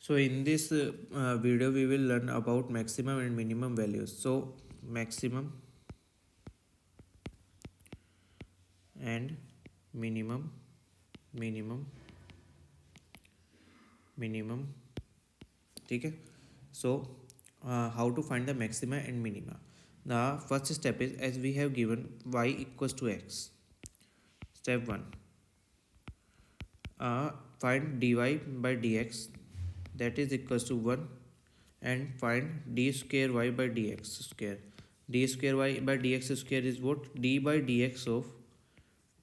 So in this video we will learn about maximum and minimum values. So maximum and minimum, minimum, minimum. ठीक है. So how to find the maxima and minima? The first step is, as we have given y equals to x. Step 1, find dy by dx, that is equals to 1, and find d square y by dx square. D square y by dx square is what? D by dx of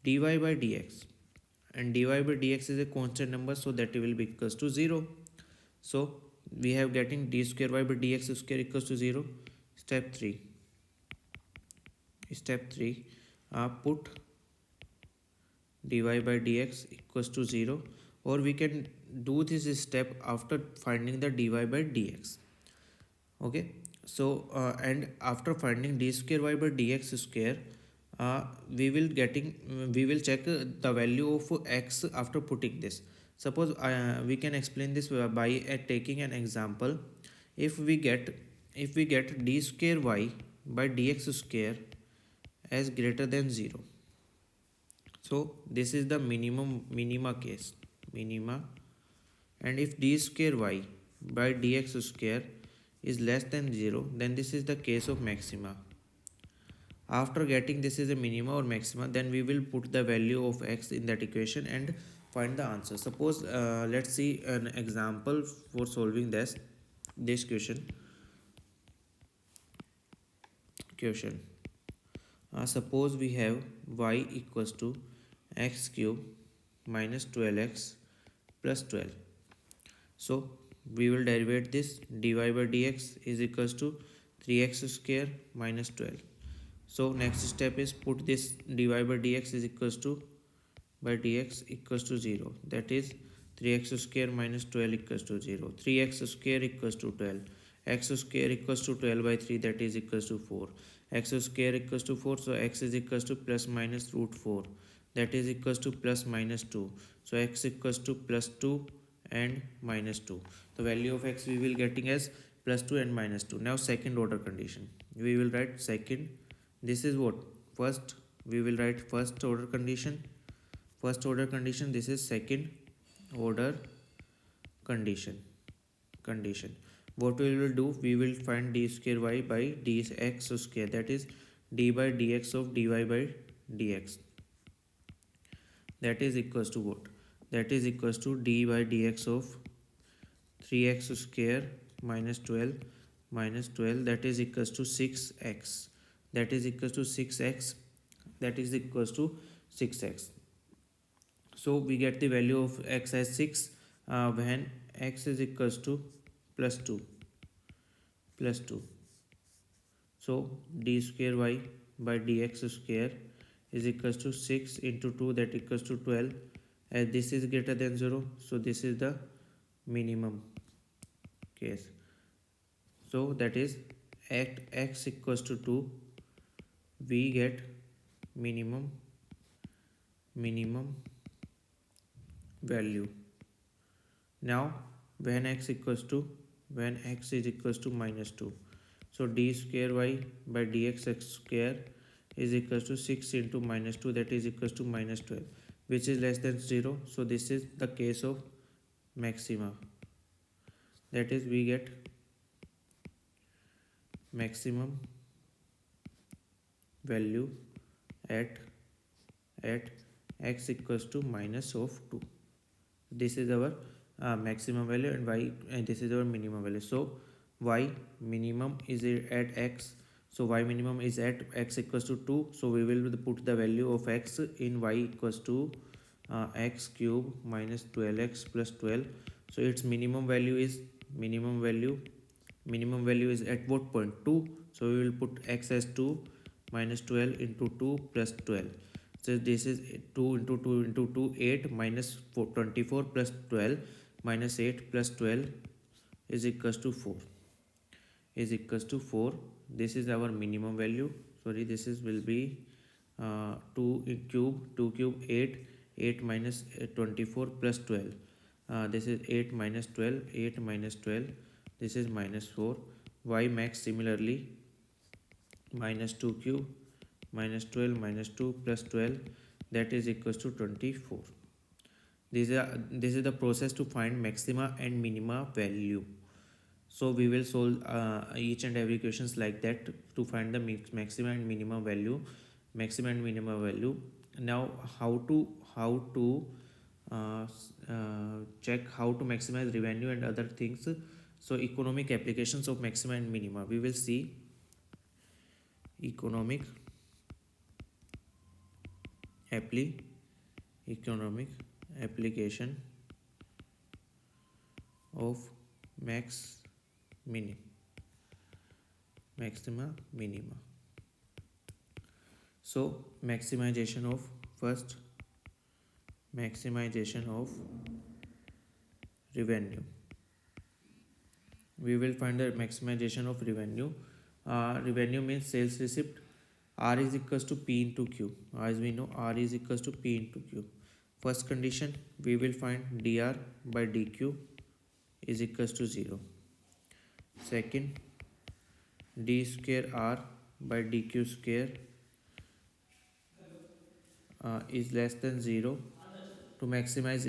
dy by dx, and dy by dx is a constant number, so that will be equals to 0. So we have getting d square y by dx square equals to 0. Step 3, put dy by dx equals to 0, or we can do this step after finding the dy by dx. Okay, so and after finding d square y by dx square, we will check the value of x after putting this. Suppose we can explain this by taking an example. If we get d square y by dx square as greater than 0, so this is the minima case, minima. And if d square y by dx square is less than 0, then this is the case of maxima. After getting this is a minima or maxima, then we will put the value of x in that equation and find the answer. Suppose let's see an example for solving this question. Suppose we have y equals to x cube minus 12x plus 12. So we will derivate this. Dy by dx is equals to 3x square minus 12. So next step is put this dy by dx is equals to by dx equals to 0. That is 3x square minus 12 equals to 0. 3x square equals to 12. X square equals to 12 by 3, that is equals to 4. X square equals to 4, so x is equals to plus minus root 4, that is equals to plus minus 2. So x equals to plus 2 and minus 2. The value of x we will getting as plus 2 and minus 2. Now second order condition, we will write second. This is what? First, we will write first order condition. This is second order condition. What we will do, we will find d square y by dx square, that is d by dx of dy by dx, that is equals to what? That is equals to d by dx of 3x square minus 12, that is equals to 6x, that is equals to 6x, So we get the value of x as 6 when x is equals to plus 2. So d square y by dx square is equals to 6 into 2, that equals to 12. As this is greater than 0, so this is the minimum case. So that is at x equals to 2, we get minimum value. Now when x is equals to minus 2, so d square y by dx square is equals to 6 into minus 2, that is equals to minus 12, which is less than 0. So this is the case of maxima, that is we get maximum value at x equals to minus of 2. This is our maximum value, and this is our minimum value. So y minimum is at x, so y minimum is at x equals to 2. So we will put the value of x in y equals to x cube minus 12x plus 12. So its minimum value is at what point? 2. So we will put x as 2 minus 12 into 2 plus 12. So this is 2 into 2 into 2, 8 minus 24 plus 12 minus 8 plus 12 is equals to 4. This is our minimum value. Sorry, this is will be 2 cube 8 minus 24 plus 12. This is 8 minus 12, 8 minus 12, this is minus 4. Y max similarly minus 2 cube minus 12 minus 2 plus 12, that is equals to 24. This is the process to find maxima and minima value. So we will solve each and every questions like that to find the maxima and minima value. Now how to check how to maximize revenue and other things. So economic applications of maxima and minima, we will see economic economic application of maxima minima. So maximization of revenue. We will find the maximization of revenue. Revenue means sales receipt. R is equals to P into Q. As we know, R is equals to P into Q. First condition, we will find dr by dq is equals to 0. Second, d square r by dq square is less than 0. To maximize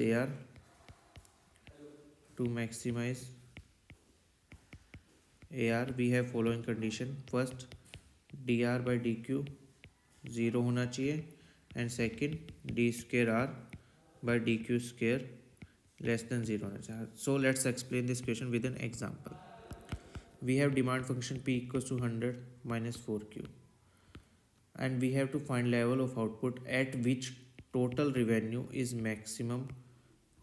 AR, we have following condition. First, dr by dq 0 होना चाहिए, and second, d square r by dq square less than 0 होना चाहिए. So let's explain this question with an example. We have demand function P equals to 100 minus 4Q, and we have to find level of output at which total revenue is maximum,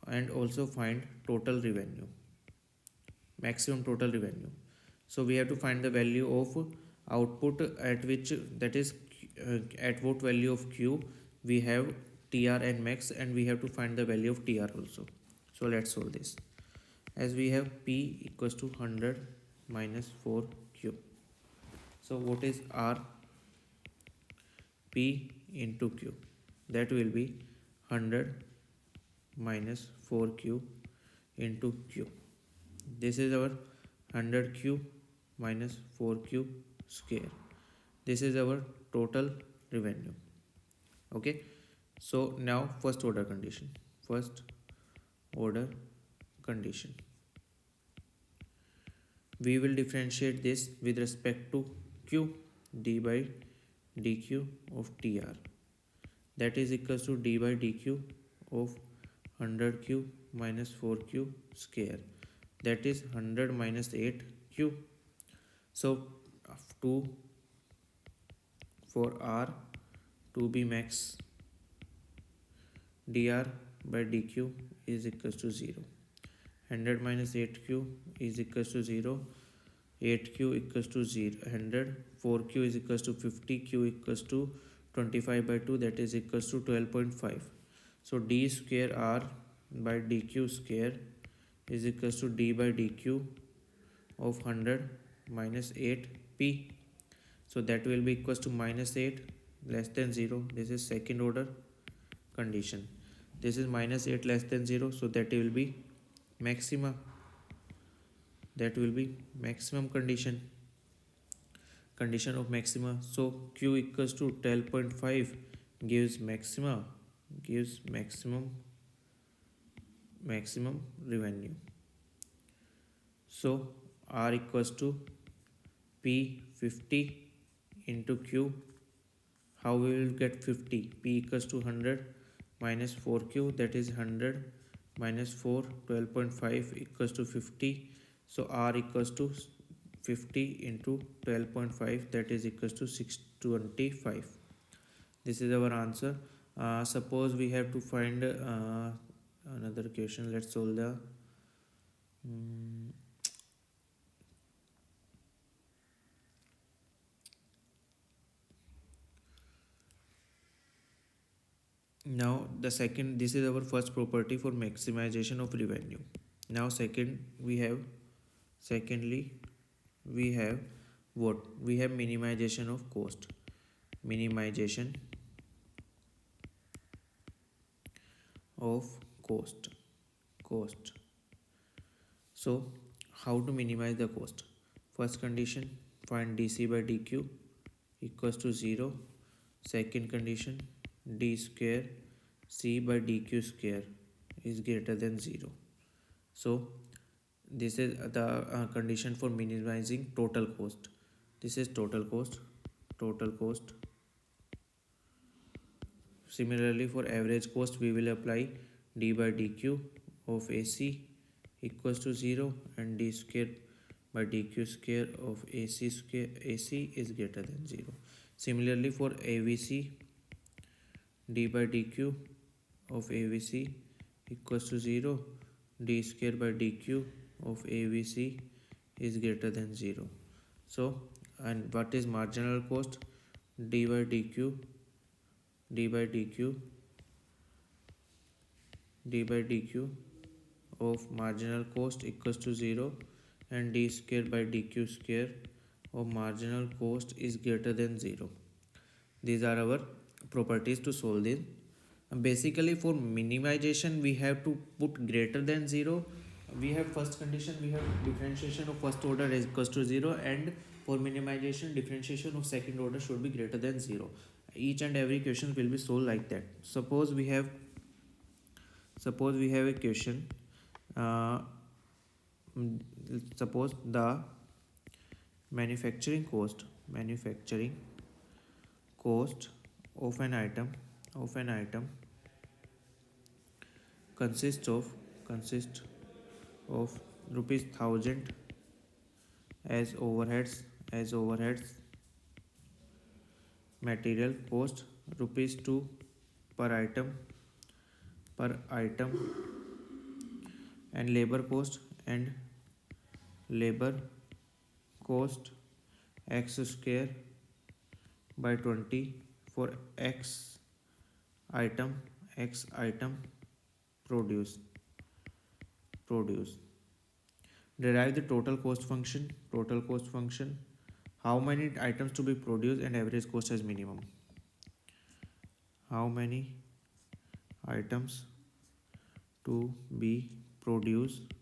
and also find total revenue, maximum total revenue. So we have to find the value of output at which, that is at what value of Q we have TR and max, and we have to find the value of TR also. So let's solve this. As we have P equals to 100 minus 4Q. So what is R? P into Q. That will be 100 minus 4Q into Q. This is our 100Q minus 4Q square. This is our total revenue. Okay. So now first order condition. We will differentiate this with respect to Q, d by dq of TR. That is equals to d by dq of 100Q minus 4Q square. That is 100 minus 8Q. So for R to be max, dr by dq is equals to 0. 100 minus 8Q is equals to 0. 8Q equals to 0. 100. 4Q is equals to 50. Q equals to 25 by 2. That is equals to 12.5. So d square R by dq square is equals to d by dq of 100 minus 8p. So that will be equals to minus 8 less than 0. This is second order condition. This is minus 8 less than 0. So that will be maxima. That will be maximum condition of maxima. So Q equals to 12.5 gives maximum revenue. So R equals to P 50 into Q. How we will get 50? P equals to 100 minus 4Q, that is 100 minus 4, 12.5 equals to 50. So R equals to 50 into 12.5, that is equals to 625. This is our answer. Suppose we have to find another question. Let's solve the now the second. This is our first property for maximization of revenue. Now secondly we have what? We have minimization of cost. cost. So how to minimize the cost? First condition, find dc by dq equals to 0. Second condition, d square c by dq square is greater than 0. So this is the condition for minimizing total cost. This is total cost. Similarly, for average cost, we will apply d by dq of AC equals to 0 and d square by dq square of AC is greater than 0. Similarly, for AVC, d by dq of AVC equals to 0, d square by dq of AVC is greater than 0. So, and what is marginal cost? d by dq of marginal cost equals to 0 and d square by dq square of marginal cost is greater than 0. These are our properties to solve this. Basically, for minimization we have to put greater than 0. We have first condition, we have differentiation of first order is equals to 0, and for minimization differentiation of second order should be greater than 0. Each and every question will be solved like that. Suppose we have a question, suppose the manufacturing cost of an item consists of rupees 1000 as overheads, material cost rupees 2 per item, and labor cost x square by 20 for x item produced. Derive the total cost function. How many items to be produced and average cost as minimum? How many items to be produced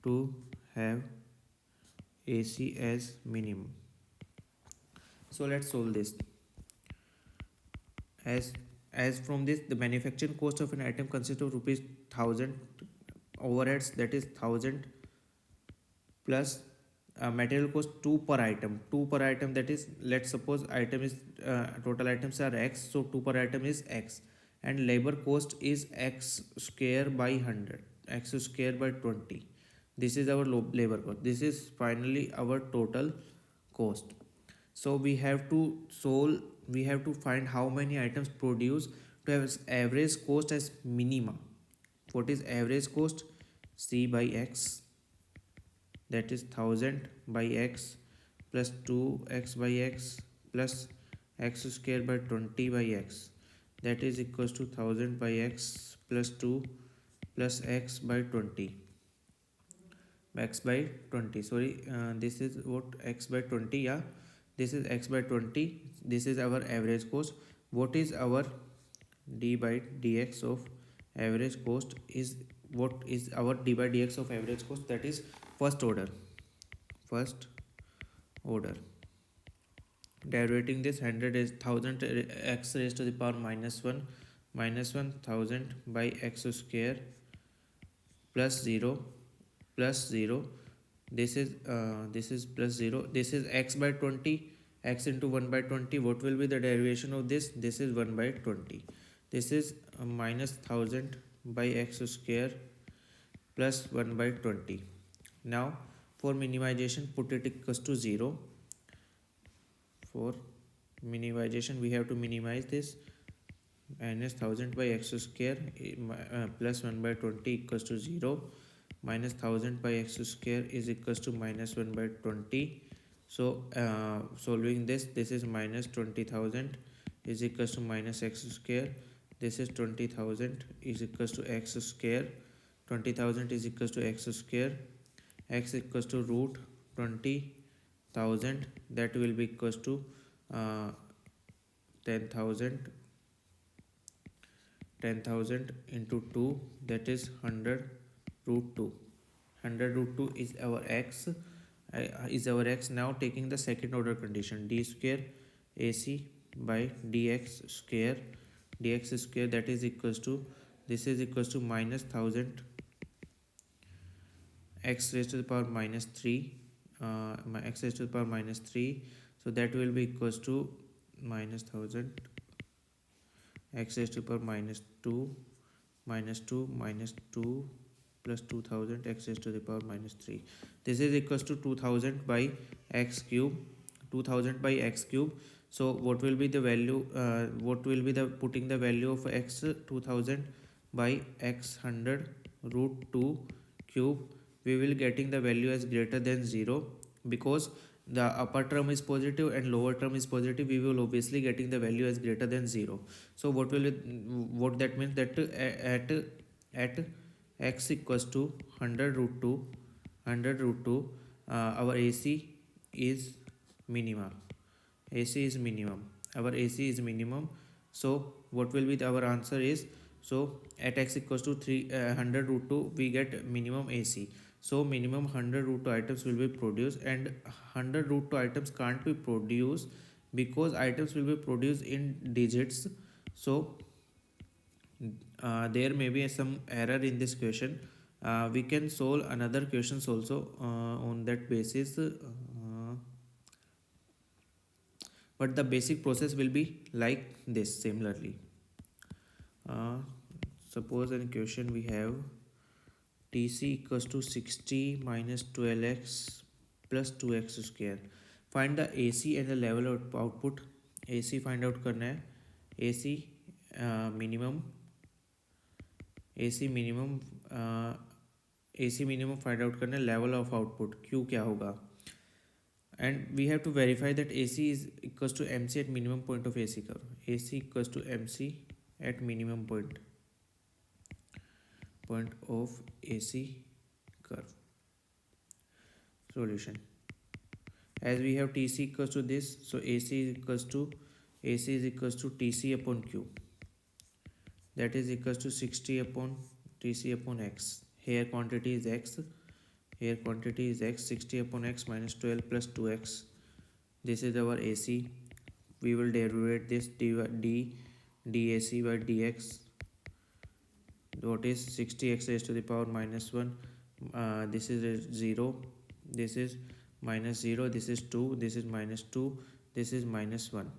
to have AC as minimum? So let's solve this. As from this, the manufacturing cost of an item consists of rupees 1000 overheads, that is 1000 plus material cost 2 per item, that is, let's suppose item is total items are x, so 2 per item is x, and labor cost is x square by 100, x square by 20. This is our labor cost. This is finally our total cost. So we have to find how many items produced to have average cost as minimum. What is average cost? C by x, that is 1000 by x plus 2x by x plus x square by 20 by x, that is equals to 1000 by x plus 2 plus x by 20. This is what, x by 20, yeah, this is x by 20. This is our average cost. What is our d by dx of average cost? Is what is our d by dx of average cost? That is first order. Derivating this, 100 is 1000 x raised to the power minus 1 1000 by x square plus 0. This is plus 0. This is x by 20, x into 1 by 20. What will be the derivation of this? This is 1 by 20. This is minus 1000 by x square plus 1 by 20. Now for minimization, put it equals to 0. For minimization, we have to minimize this. Minus 1000 by x square plus 1 by 20 equals to 0. Minus 1000 by x square is equals to minus 1 by 20. So solving this is minus 20,000 is equals to minus x square. This is 20,000 is equals to x square. 20,000 is equals to x square. X equals to root 20,000, that will be equals to 10,000 10,000 into 2, that is 100 root 2. 100 root 2 is our x. Now taking the second order condition, d square ac by dx square, that is equals to, this is equals to minus 1000 x raised to the power minus 3, x raised to the power minus 3. So that will be equals to minus 1000 x raised to the power minus 2 minus 2 minus 2 plus 2000 x raised to the power minus 3. This is equals to 2000 by x cube. 2000 by x cube. So what will be the value, what will be the putting the value of x 2000 by x 100 root 2 cube, we will getting the value as greater than 0, because the upper term is positive and lower term is positive, we will obviously getting the value as greater than 0. So what will it, what that means, that at x equals to 100 root 2, our AC is minimum. Our AC is minimum. So what will be our answer is, so at x equals to 100 root 2, we get minimum AC. So minimum 100 root 2 items will be produced, and 100 root 2 items can't be produced because items will be produced in digits. So there may be some error in this question. We can solve another questions also on that basis, but the basic process will be like this similarly. Suppose in question we have TC equals to 60 minus 12x plus 2x square. Find the AC and the level of output. AC find out करना है. AC minimum find out करना है. Level of output Q क्या होगा, and we have to verify that AC is equals to MC at minimum point of AC curve. AC equals to MC at minimum point of AC curve. Solution, as we have TC equals to this, so AC is equals to TC upon Q, that is equals to 60 upon TC upon X. Here quantity is X, 60 upon X minus 12 plus 2X. This is our AC. We will derivate this dAC by dx. What is 60x raised to the power minus 1. This is 0, this is minus 0, this is 2, this is minus 2, this is minus 1,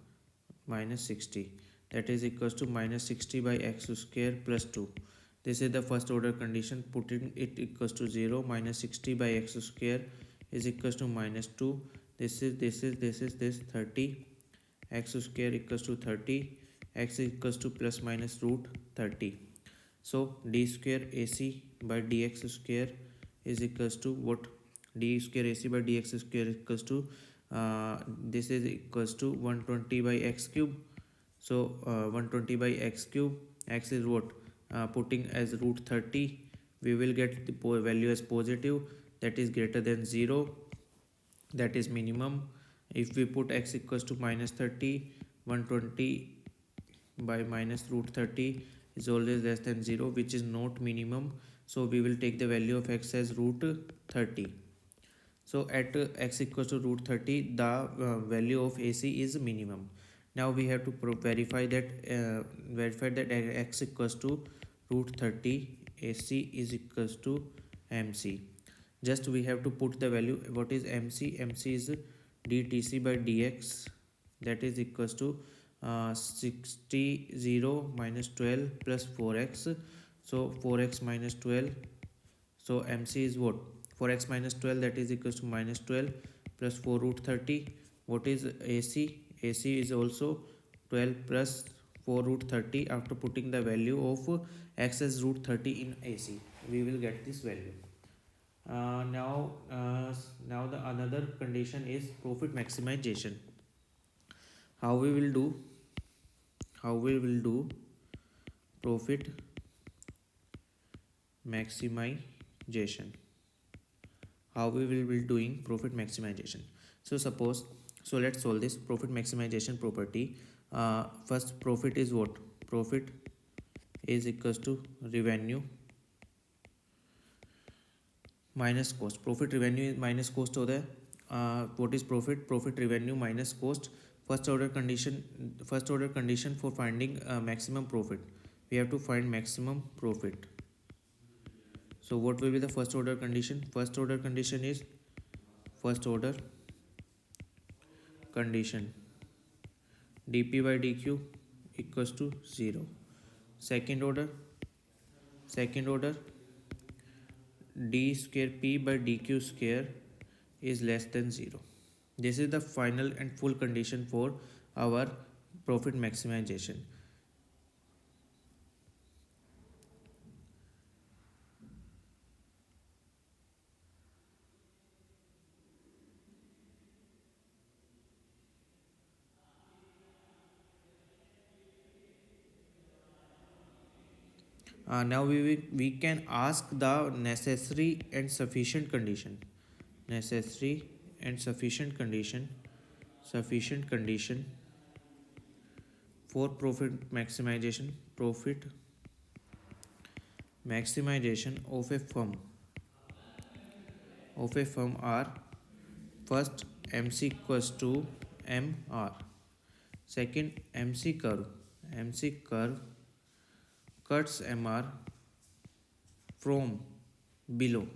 minus 60, that is equals to minus 60 by x square plus 2. This is the first order condition. Putting it equals to 0, minus 60 by x square is equals to minus 2. This is 30. X square equals to 30. X equals to plus minus root 30. So d square AC by dx square is equals to what? D square AC by dx square equals to this is equals to 120 by x cube. So 120 by x cube. X is what? Putting as root 30, we will get the value as positive, that is greater than 0, that is minimum. If we put x equals to minus 30, 120 by minus root 30 is always less than 0, which is not minimum. So we will take the value of x as root 30. So at x equals to root 30, the value of AC is minimum. Now we have to verify that x equals to root 30, AC is equals to MC. Just we have to put the value. What is MC? MC is dTC by dx, that is equals to 0 minus 12 plus 4x. So 4x minus 12. So MC is what? 4x minus 12, that is equals to minus 12 plus 4 root 30. What is AC? AC is also 12 plus 4 root 30. After putting the value of x as root 30 in AC, we will get this value. Now the another condition is profit maximization. How we will do profit maximization. How we will be doing profit maximization. So let's solve this profit maximization property. First, profit is what? Profit is equals to revenue minus cost. Profit revenue is minus cost होता है. What is profit? Profit revenue minus cost. First order condition for finding maximum profit. We have to find maximum profit. So what will be the first order condition? First order condition is dp by dq equals to 0. Second order d square p by dq square is less than 0. This is the final and full condition for our profit maximization. Now we can ask the necessary and sufficient condition. Necessary and sufficient condition for profit maximization. Profit maximization of a firm are: first, MC equals to MR. Second, MC curve cuts MR from below.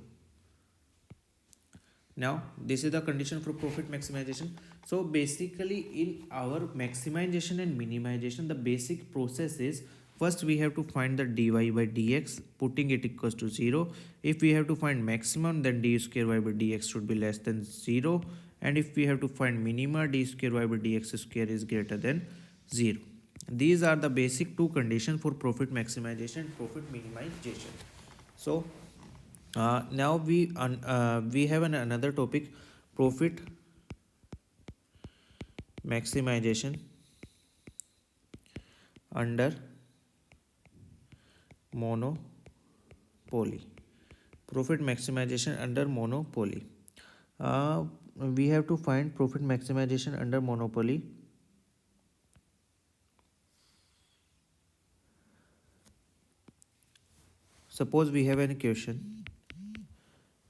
Now this is the condition for profit maximization. So basically in our maximization and minimization, the basic process is: first we have to find the dy by dx, putting it equals to 0. If we have to find maximum, then d square y by dx should be less than 0. And if we have to find minima, d square y by dx square is greater than 0. These are the basic two conditions for profit maximization and profit minimization. So now we have another topic: profit maximization under monopoly. Profit maximization under monopoly. We have to find profit maximization under monopoly. Suppose we have an equation.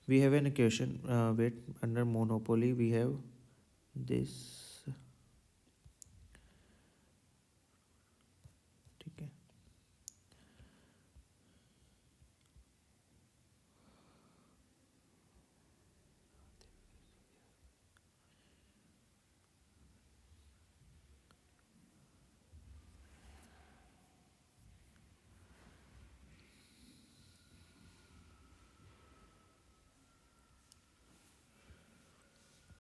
Wait, under monopoly we have this.